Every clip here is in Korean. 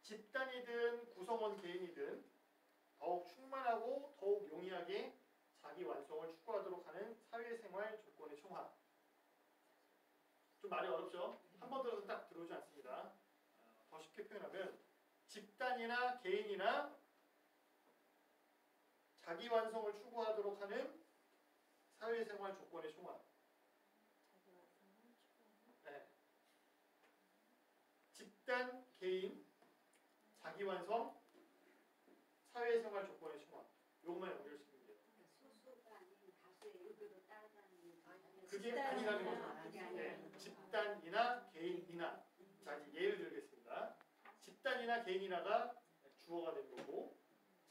집단이든 구성원 개인이든 더욱 충만하고 더욱 용이하게 자기 완성을 추구하도록 하는 사회생활 조건의 총화. 좀 말이 어렵죠? 한 번 들어서 딱 들어오지 않습니다. 더 쉽게 표현하면 집단이나 개인이나 자기 완성을 추구하도록 하는 사회생활 조건의 총화. 네. 집단, 개인, 자기 완성, 사회생활 조건의 총화. 요것만 연결시키면 돼요. 소수가 아닌 다수의 의견을 따르는 그게 아니라는 거죠. 네. 집단이나 개인이나. 자, 이제 예를 들겠습니다. 집단이나 개인이나가 주어가 된 거고,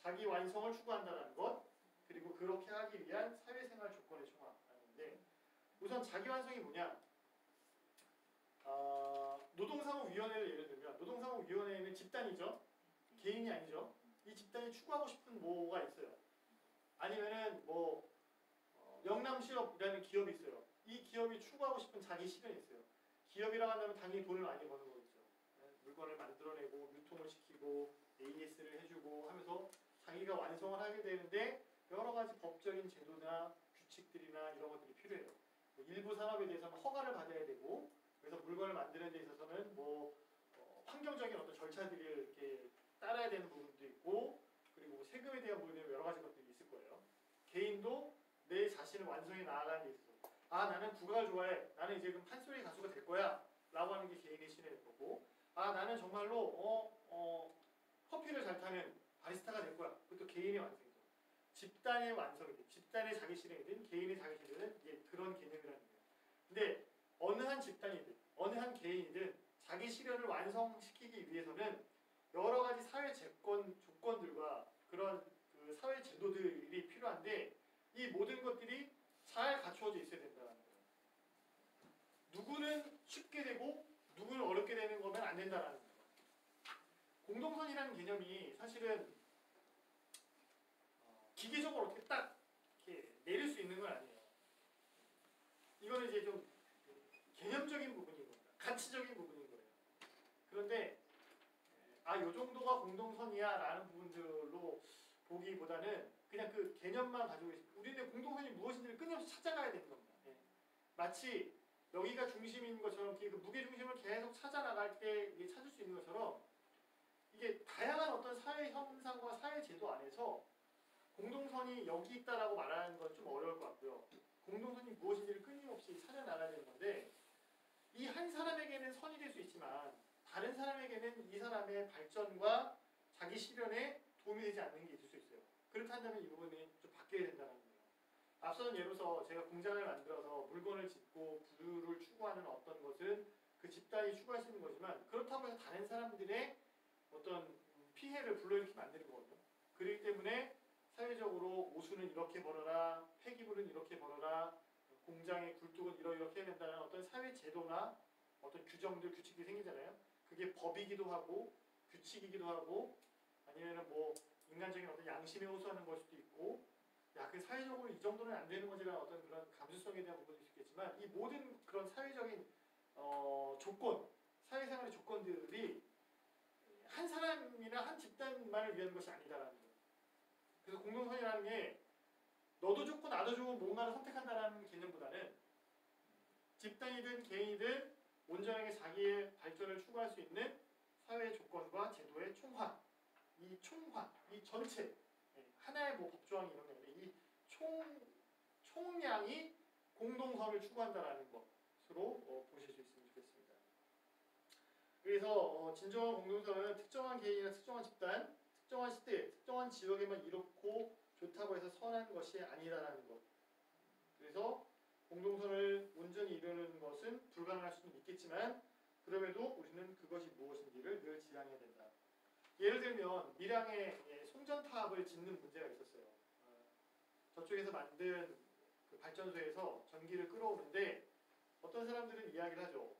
자기 완성을 추구한다는 것, 그리고 그렇게 하기 위한 사회생활 조건의 총화라는데, 우선 자기 완성이 뭐냐? 노동사무위원회를 예를 들면, 노동사무위원회는 집단이죠. 개인이 아니죠. 이 집단이 추구하고 싶은 뭐가 있어요. 아니면은 뭐 영남실업이라는 기업이 있어요. 이 기업이 추구하고 싶은 자기 실현이 있어요. 기업이라고 한다면 당연히 돈을 많이 버는 거겠죠. 물건을 만들어내고 유통을 시키고 AS를 해주고 하면서 자기가 완성을 하게 되는데 여러 가지 법적인 제도나 규칙들이나 이런 것들이 필요해요. 일부 산업에 대해서는 허가를 받아야 되고, 그래서 물건을 만드는 데 있어서는 뭐 환경적인 어떤 절차들을 이렇게 따라야 되는 부분도 있고, 그리고 세금에 대한 부분에 여러 가지 것들이 있을 거예요. 개인도 내 자신을 완성해 나아가는 데 있어서 나는 국악을 좋아해. 나는 이제 그럼 판소리 가수가 될 거야. 라고 하는 게 개인의 신의 거고, 나는 정말로 커피를 잘 타는 바리스타가 될 거야. 그것도 개인의 완성이죠. 집단의 완성이든 집단의 자기 실현이든 개인의 자기 실현은 이게 그런 개념이라는 거예요. 근데 어느 한 집단이든 어느 한 개인이든 자기 실현을 완성시키기 위해서는 여러 가지 사회 조건들과 그런 그 사회 제도들이 필요한데, 이 모든 것들이 잘 갖추어져 있어야 된다는 거예요. 누구는 쉽게 되고 누구는 어렵게 되는 거면 안 된다는 거예요. 공동선이라는 개념이 사실은 기계적으로 어떻게 딱 이렇게 내릴 수 있는 건 아니에요. 이거는 이제 좀 개념적인 부분인 겁니다. 가치적인 부분인 거예요. 그런데 요 정도가 공동선이야 라는 부분들로 보기보다는 그냥 그 개념만 가지고 있습니다. 우리는 공동선이 무엇인지를 끊임없이 찾아가야 되는 겁니다. 마치 여기가 중심인 것처럼 그 무게중심을 계속 찾아나갈 때 이게 찾을 수 있는 것처럼, 이게 다양한 어떤 사회 현상과 사회 제도 안에서 공동선이 여기 있다라고 말하는 건 좀 어려울 것 같고요. 공동선이 무엇인지를 끊임없이 찾아나가야 되는 건데, 이 한 사람에게는 선이 될 수 있지만 다른 사람에게는 이 사람의 발전과 자기 실현에 도움이 되지 않는 게 있을 수 있어요. 그렇다면 이 부분이 좀 바뀌어야 된다는 거예요. 앞서는 예로서 제가 공장을 만들어서 물건을 짓고 부를 추구하는 어떤 것은 그 집단이 추구할 수 있는 거지만, 그렇다고 해서 다른 사람들의 어떤 피해를 불러일으키면 안 되는 거거든요. 그렇기 때문에 사회적으로 오수는 이렇게 벌어라, 폐기물은 이렇게 벌어라, 공장의 굴뚝은 이렇게 해야 된다는 어떤 사회 제도나 어떤 규정들, 규칙이 생기잖아요. 그게 법이기도 하고 규칙이기도 하고, 아니면 뭐 인간적인 어떤 양심에 호소하는 걸 수도 있고, 그 사회적으로 이 정도는 안 되는 거지라는 어떤 그런 감수성에 대한 부분도 있겠지만, 이 모든 그런 사회적인 조건, 사회생활의 조건들이 한 사람이나 한 집단만을 위한 것이 아니다라는 거예요. 그래서 공동선이라는 게 너도 좋고 나도 좋은 뭔가를 선택한다는 개념보다는 집단이든 개인이든 온전하게 자기의 발전을 추구할 수 있는 사회 조건과 제도의 총화, 이 총화, 이 전체, 하나의 뭐 법조항이 이런 게 아니라 이 총량이 공동선을 추구한다라는 것으로 보실 수 있으면 좋겠습니다. 그래서 진정한 공동선은 특정한 개인이나 특정한 집단, 특정한 시대, 특정한 지역에만 이렇고 좋다고 해서 선한 것이 아니라는 것. 그래서 공동선을 온전히 이루는 것은 불가능할 수는 있겠지만, 그럼에도 우리는 그것이 무엇인지를 늘 지향해야 된다. 예를 들면 밀양에 송전탑을 짓는 문제가 있었어요. 저쪽에서 만든 그 발전소에서 전기를 끌어오는데 어떤 사람들은 이야기를 하죠.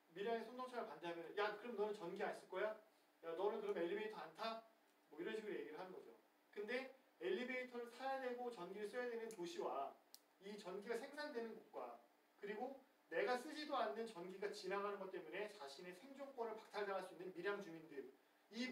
밀양에 송전탑을 반대하면, 야 그럼 너는 전기 안 쓸 거야? 야 너는 그럼 엘리베이터 안 타? 뭐 이런 식으로 얘기를 하는 거죠. 근데 엘리베이터를 타야 되고 전기를 써야 되는 도시와 이 전기가 생산되는 곳과, 그리고 내가 쓰지도 않는 전기가 지나가는 것 때문에 자신의 생존권을 박탈당할 수 있는 밀양 주민들, 이 이